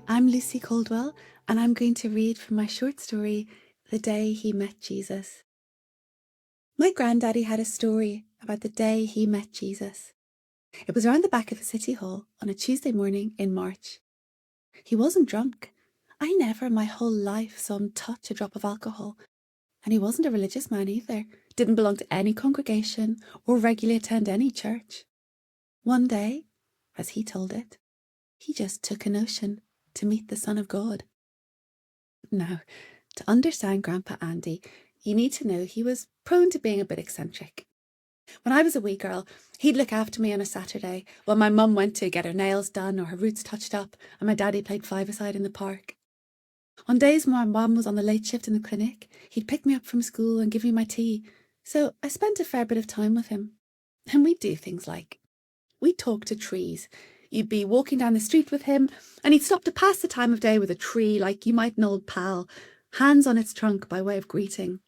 I'm Lucy Caldwell, and I'm going to read from my short story, The Day He Met Jesus. My granddaddy had a story about the day he met Jesus. It was around the back of the city hall on a Tuesday morning in March. He wasn't drunk. I never in my whole life saw him touch a drop of alcohol. And he wasn't a religious man either, didn't belong to any congregation or regularly attend any church. One day, as he told it, he just took a notion to meet the Son of God. Now, to understand Grandpa Andy, you need to know he was prone to being a bit eccentric. When I was a wee girl, he'd look after me on a Saturday while my mum went to get her nails done or her roots touched up and my daddy played five-a-side in the park. On days when my mum was on the late shift in the clinic, he'd pick me up from school and give me my tea, so I spent a fair bit of time with him. And we'd do things like, we'd talk to trees. You'd be walking down the street with him and he'd stop to pass the time of day with a tree like you might an old pal, hands on its trunk by way of greeting.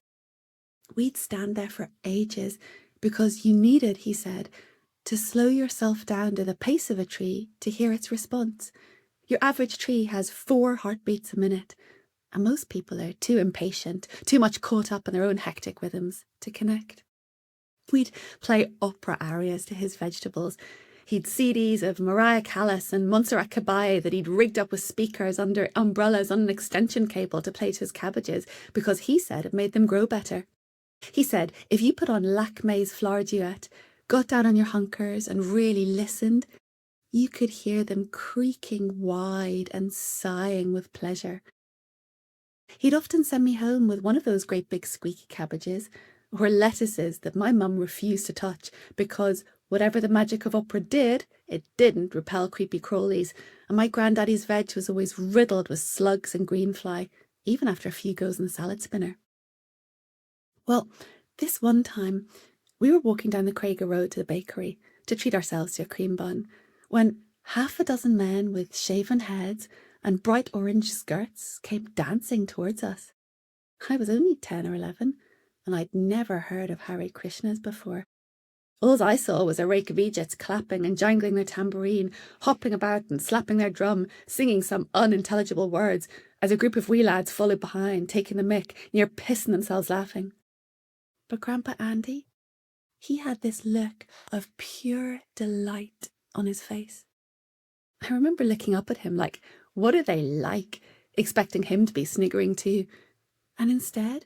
We'd stand there for ages because you needed, he said, to slow yourself down to the pace of a tree to hear its response. Your average tree has 4 heartbeats a minute, and most people are too impatient, too much caught up in their own hectic rhythms to connect. We'd play opera arias to his vegetables. He'd CDs of Mariah Callas and Montserrat Caballé that he'd rigged up with speakers under umbrellas on an extension cable to play to his cabbages because he said it made them grow better. He said if you put on Lacme's Flower Duet, got down on your hunkers and really listened, you could hear them creaking wide and sighing with pleasure. He'd often send me home with one of those great big squeaky cabbages or lettuces that my mum refused to touch because whatever the magic of opera did, it didn't repel creepy crawlies, and my granddaddy's veg was always riddled with slugs and greenfly, even after a few goes in the salad spinner. Well, this one time, we were walking down the Craiger Road to the bakery to treat ourselves to a cream bun, when half a dozen men with shaven heads and bright orange skirts came dancing towards us. I was only 10 or 11, and I'd never heard of Hare Krishnas before. All I saw was a rake of Egypts clapping and jangling their tambourine, hopping about and slapping their drum, singing some unintelligible words, as a group of wee lads followed behind, taking the mick, near pissing themselves laughing. But Grandpa Andy, he had this look of pure delight on his face. I remember looking up at him like, what are they like, expecting him to be sniggering too. And instead,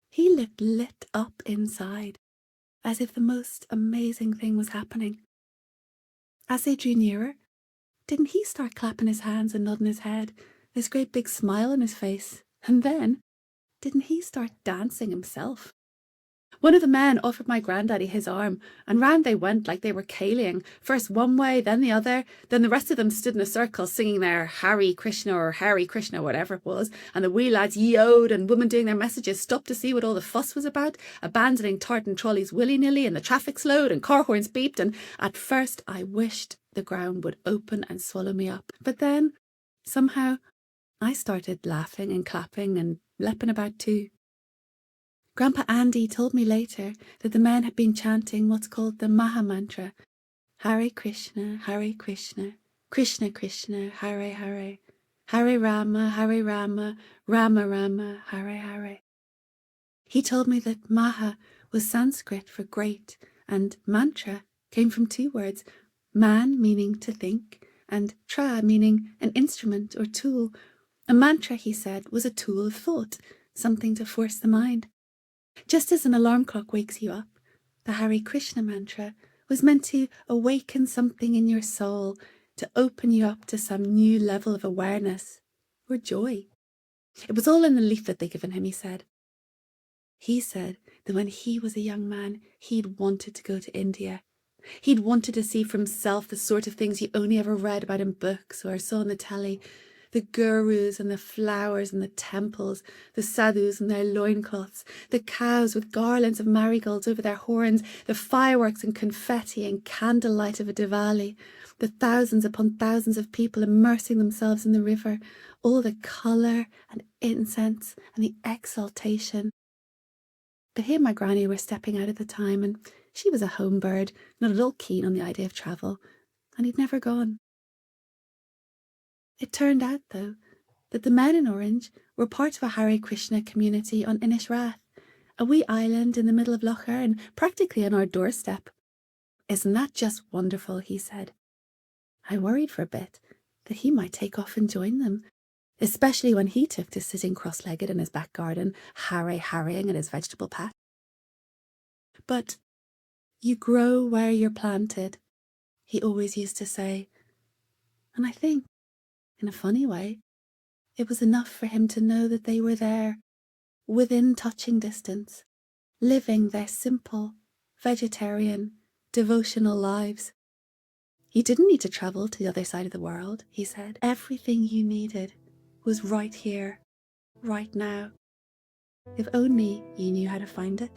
he looked lit up inside, as if the most amazing thing was happening. As they drew nearer, didn't he start clapping his hands and nodding his head, this great big smile on his face? And then, didn't he start dancing himself? One of the men offered my granddaddy his arm, and round they went like they were calaying, first one way, then the other. Then the rest of them stood in a circle singing their Hare Krishna or Hare Krishna, whatever it was, and the wee lads yo-ed, and women doing their messages stopped to see what all the fuss was about, abandoning tartan trolleys willy-nilly, and the traffic slowed, and car horns beeped, and at first I wished the ground would open and swallow me up. But then, somehow, I started laughing and clapping and leaping about too. Grandpa Andy told me later that the men had been chanting what's called the Maha Mantra. Hare Krishna, Hare Krishna, Krishna Krishna, Hare Hare, Hare Rama, Rama Rama, Hare Hare. He told me that Maha was Sanskrit for great, and mantra came from 2 words, man meaning to think, and tra meaning an instrument or tool. A mantra, he said, was a tool of thought, something to force the mind. Just as an alarm clock wakes you up, the Hare Krishna mantra was meant to awaken something in your soul, to open you up to some new level of awareness or joy. It was all in the leaflet they'd given him, he said. He said that when he was a young man, he'd wanted to go to India. He'd wanted to see for himself the sort of things he only ever read about in books or saw on the telly. The gurus and the flowers and the temples, the sadhus and their loincloths, the cows with garlands of marigolds over their horns, the fireworks and confetti and candlelight of a Diwali, the thousands upon thousands of people immersing themselves in the river, all the colour and incense and the exaltation. But he and my granny were stepping out at the time, and she was a home bird, not at all keen on the idea of travel, and he'd never gone. It turned out, though, that the men in orange were part of a Hare Krishna community on Inishrath, a wee island in the middle of Loch Earn, practically on our doorstep. Isn't that just wonderful? He said. I worried for a bit that he might take off and join them, especially when he took to sitting cross-legged in his back garden, harrying at his vegetable patch. But you grow where you're planted, he always used to say. And I think, in a funny way, it was enough for him to know that they were there, within touching distance, living their simple, vegetarian, devotional lives. You didn't need to travel to the other side of the world, he said. Everything you needed was right here, right now. If only you knew how to find it.